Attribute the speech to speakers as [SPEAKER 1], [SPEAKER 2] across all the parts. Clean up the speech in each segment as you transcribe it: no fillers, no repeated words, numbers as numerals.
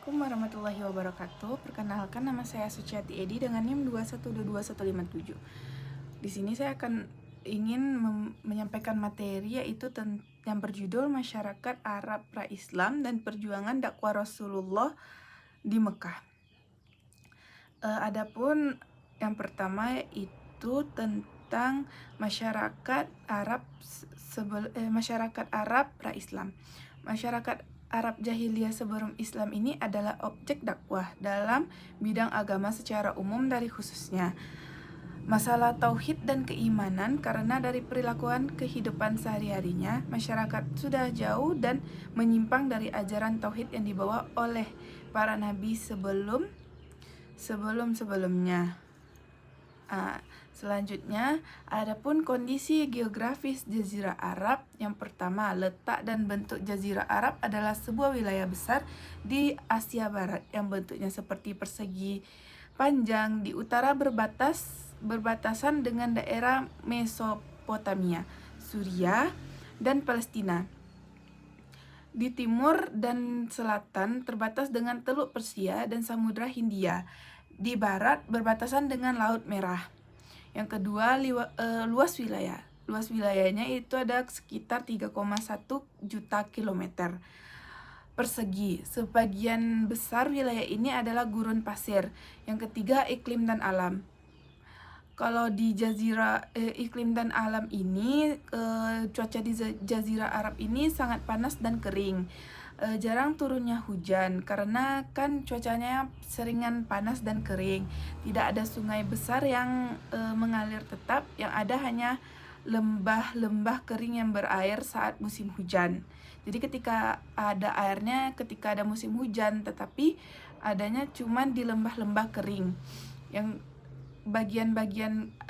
[SPEAKER 1] Assalamualaikum warahmatullahi wabarakatuh. Perkenalkan, nama saya Suciati Edi dengan NIM 2122157. Di sini saya akan ingin menyampaikan materi yaitu yang berjudul Masyarakat Arab Pra-Islam dan Perjuangan Dakwah Rasulullah di Mekah. Adapun yang pertama itu tentang masyarakat Arab pra-Islam. Masyarakat Arab jahiliyah sebelum Islam ini adalah objek dakwah dalam bidang agama secara umum dari khususnya masalah tauhid dan keimanan, karena dari perilakuan kehidupan sehari-harinya masyarakat sudah jauh dan menyimpang dari ajaran tauhid yang dibawa oleh para nabi sebelumnya. Selanjutnya, adapun kondisi geografis Jazirah Arab. Yang pertama, letak dan bentuk Jazirah Arab adalah sebuah wilayah besar di Asia Barat yang bentuknya seperti persegi panjang. Di utara berbatasan dengan daerah Mesopotamia, Suriah, dan Palestina. Di timur dan selatan terbatas dengan Teluk Persia dan Samudra Hindia. Di barat berbatasan dengan Laut Merah. Yang kedua, luas wilayah. Luas wilayahnya itu ada sekitar 3,1 juta kilometer persegi. Sebagian besar wilayah ini adalah gurun pasir. Yang ketiga, iklim dan alam. Kalau di iklim dan alam ini, cuaca di Jazirah Arab ini sangat panas dan kering. Jarang turunnya hujan karena kan cuacanya seringan panas dan kering. Tidak ada sungai besar yang mengalir tetap, yang ada hanya lembah-lembah kering yang berair saat musim hujan. Jadi ketika ada airnya ketika ada musim hujan, tetapi adanya cuma di lembah-lembah kering.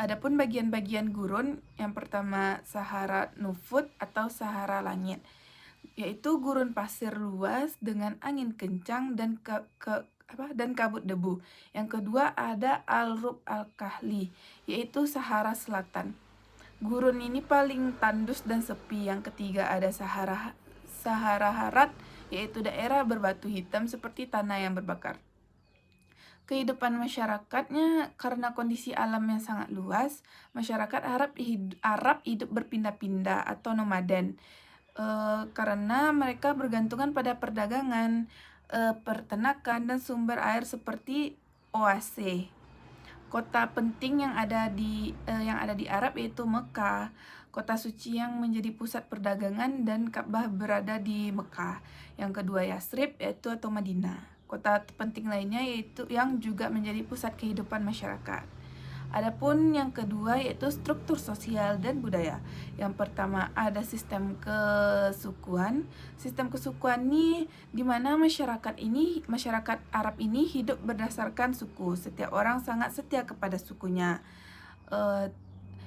[SPEAKER 1] Adapun bagian-bagian gurun, yang pertama Sahara Nufud atau Sahara Langit, yaitu gurun pasir luas dengan angin kencang dan kabut debu. Yang kedua ada Al-Rub Al-Kahli, yaitu Sahara Selatan. Gurun ini paling tandus dan sepi. Yang ketiga ada Sahara Harat, yaitu daerah berbatu hitam seperti tanah yang berbakar. Kehidupan masyarakatnya, karena kondisi alam yang sangat luas, masyarakat Arab hidup berpindah-pindah atau nomaden. Karena mereka bergantungan pada perdagangan, peternakan, dan sumber air seperti oase. Kota penting yang ada di Arab yaitu Mekah, kota suci yang menjadi pusat perdagangan, dan Ka'bah berada di Mekah. Yang kedua Yasrib yaitu atau Madinah. Kota penting lainnya yaitu yang juga menjadi pusat kehidupan masyarakat. Adapun yang kedua yaitu struktur sosial dan budaya. Yang pertama ada sistem kesukuan. Sistem kesukuan ini di mana masyarakat Arab ini hidup berdasarkan suku. Setiap orang sangat setia kepada sukunya.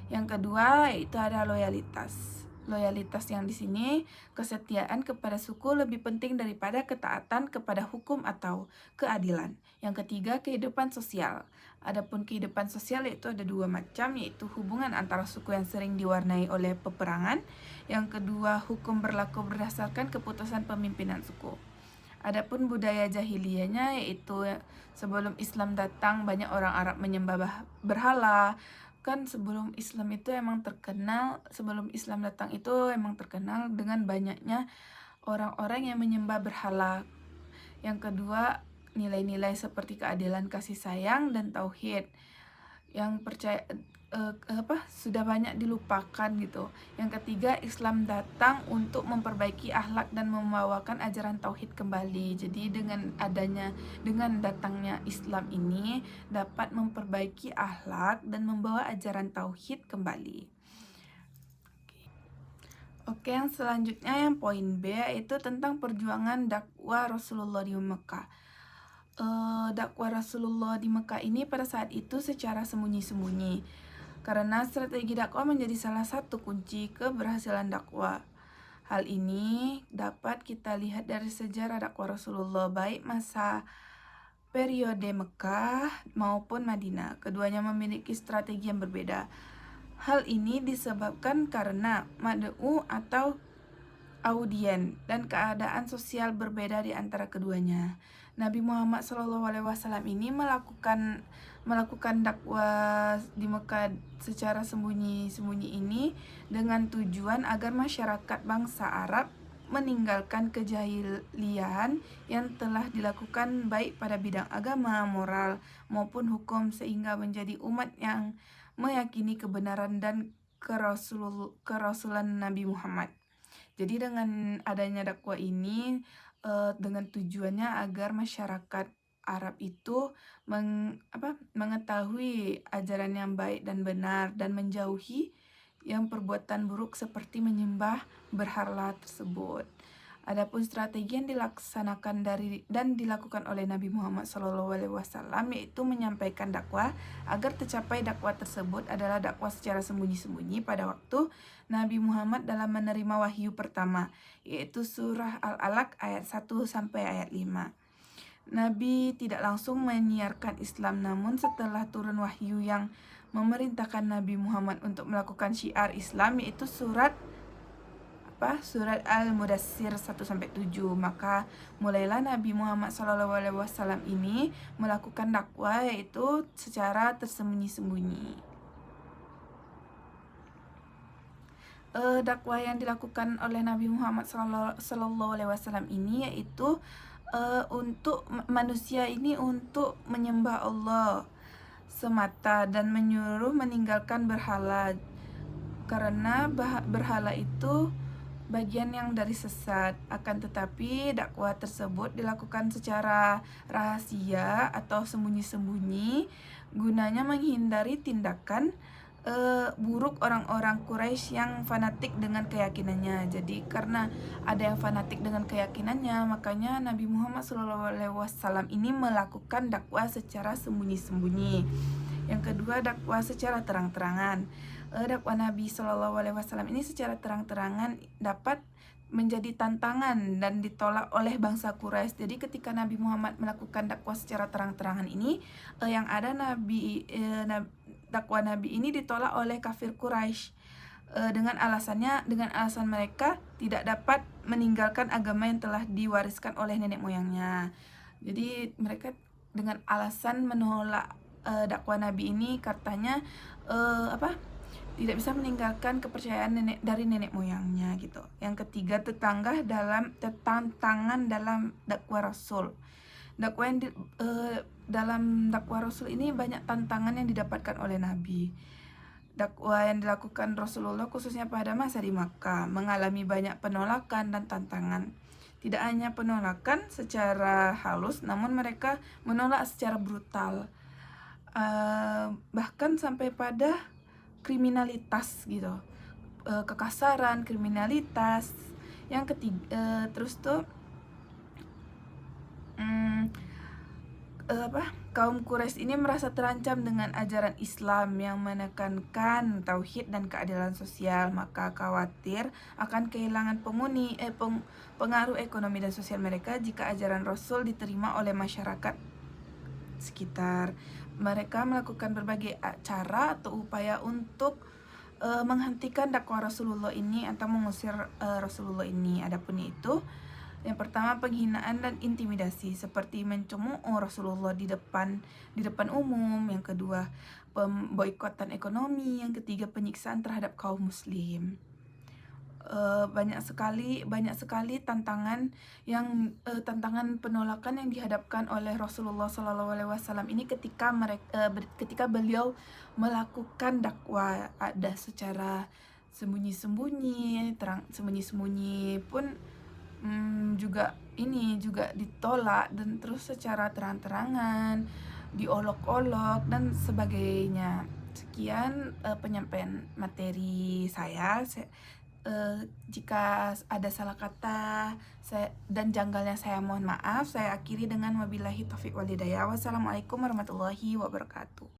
[SPEAKER 1] Yang kedua yaitu ada loyalitas. Loyalitas yang di sini, kesetiaan kepada suku lebih penting daripada ketaatan kepada hukum atau keadilan. Yang ketiga, kehidupan sosial. Adapun kehidupan sosial itu ada dua macam, yaitu hubungan antara suku yang sering diwarnai oleh peperangan. Yang kedua, hukum berlaku berdasarkan keputusan pemimpinan suku. Adapun budaya jahiliyahnya, yaitu sebelum Islam datang banyak orang Arab menyembah berhala. Kan sebelum Islam datang itu emang terkenal dengan banyaknya orang-orang yang menyembah berhala. Yang kedua, nilai-nilai seperti keadilan, kasih sayang, dan tauhid yang sudah banyak dilupakan gitu. Yang ketiga, Islam datang untuk memperbaiki akhlak dan membawakan ajaran tauhid kembali. Jadi dengan datangnya Islam ini dapat memperbaiki akhlak dan membawa ajaran tauhid kembali. Oke, yang selanjutnya yang poin B yaitu tentang perjuangan dakwah Rasulullah di Mekah. Dakwah Rasulullah di Mekah ini pada saat itu secara sembunyi-sembunyi, karena strategi dakwah menjadi salah satu kunci keberhasilan dakwah. Hal ini dapat kita lihat dari sejarah dakwah Rasulullah baik masa periode Mekah maupun Madinah. Keduanya memiliki strategi yang berbeda. Hal ini disebabkan karena mad'u atau audien dan keadaan sosial berbeda di antara keduanya. Nabi Muhammad SAW ini melakukan dakwah di Mekah secara sembunyi-sembunyi ini dengan tujuan agar masyarakat bangsa Arab meninggalkan kejahilian yang telah dilakukan baik pada bidang agama, moral, maupun hukum sehingga menjadi umat yang meyakini kebenaran dan kerasulan Nabi Muhammad. Jadi dengan adanya dakwah ini dengan tujuannya agar masyarakat Arab itu mengetahui ajaran yang baik dan benar dan menjauhi yang perbuatan buruk seperti menyembah berhala tersebut. Adapun strategi yang dilaksanakan dan dilakukan oleh Nabi Muhammad SAW yaitu menyampaikan dakwah agar tercapai dakwah tersebut adalah dakwah secara sembunyi-sembunyi pada waktu Nabi Muhammad dalam menerima wahyu pertama, yaitu surah Al-Alaq ayat 1 sampai ayat 5. Nabi tidak langsung menyiarkan Islam, namun setelah turun wahyu yang memerintahkan Nabi Muhammad untuk melakukan syiar Islam yaitu surat Al-Mudassir 1 sampai 7, maka mulailah Nabi Muhammad SAW ini melakukan dakwah yaitu secara tersembunyi-sembunyi. Dakwah yang dilakukan oleh Nabi Muhammad SAW ini yaitu untuk manusia ini untuk menyembah Allah semata dan menyuruh meninggalkan berhala, karena berhala itu bagian yang dari sesat. Akan tetapi dakwah tersebut dilakukan secara rahasia atau sembunyi-sembunyi gunanya menghindari tindakan buruk orang-orang Quraisy yang fanatik dengan keyakinannya. Jadi karena ada yang fanatik dengan keyakinannya, makanya Nabi Muhammad SAW ini melakukan dakwah secara sembunyi-sembunyi. Yang kedua, dakwah secara terang-terangan. Dakwah Nabi SAW ini secara terang-terangan dapat menjadi tantangan dan ditolak oleh bangsa Quraisy. Jadi ketika Nabi Muhammad melakukan dakwah secara terang-terangan ini, yang ada dakwah Nabi ini ditolak oleh kafir Quraisy dengan alasan mereka tidak dapat meninggalkan agama yang telah diwariskan oleh nenek moyangnya. Jadi mereka dengan alasan menolak dakwah Nabi ini katanya tidak bisa meninggalkan kepercayaan dari nenek moyangnya gitu. Yang ketiga, tantangan dalam dakwah Rasul. Dalam dakwah Rasul ini banyak tantangan yang didapatkan oleh Nabi. Dakwah yang dilakukan Rasulullah khususnya pada masa di Makkah mengalami banyak penolakan dan tantangan. Tidak hanya penolakan secara halus, namun mereka menolak secara brutal. Bahkan sampai pada kriminalitas gitu, kekasaran, kriminalitas. Yang ketiga, kaum Quraisy ini merasa terancam dengan ajaran Islam yang menekankan tauhid dan keadilan sosial, maka khawatir akan kehilangan pengaruh ekonomi dan sosial mereka jika ajaran Rasul diterima oleh masyarakat sekitar. Mereka melakukan berbagai cara atau upaya untuk menghentikan dakwah Rasulullah ini atau mengusir Rasulullah ini. Adapun itu, yang pertama penghinaan dan intimidasi seperti mencemooh Rasulullah di depan umum. Yang kedua, boikotan ekonomi. Yang ketiga, penyiksaan terhadap kaum muslim. Banyak sekali tantangan penolakan yang dihadapkan oleh Rasulullah SAW ini ketika beliau melakukan dakwah. Ada secara sembunyi-sembunyi, sembunyi-sembunyi pun juga ditolak, dan terus secara terang-terangan diolok-olok dan sebagainya. Sekian penyampaian materi saya. Jika ada salah kata dan janggalnya, saya mohon maaf. Saya akhiri dengan wabillahi taufiq wal hidayah. Wassalamualaikum warahmatullahi wabarakatuh.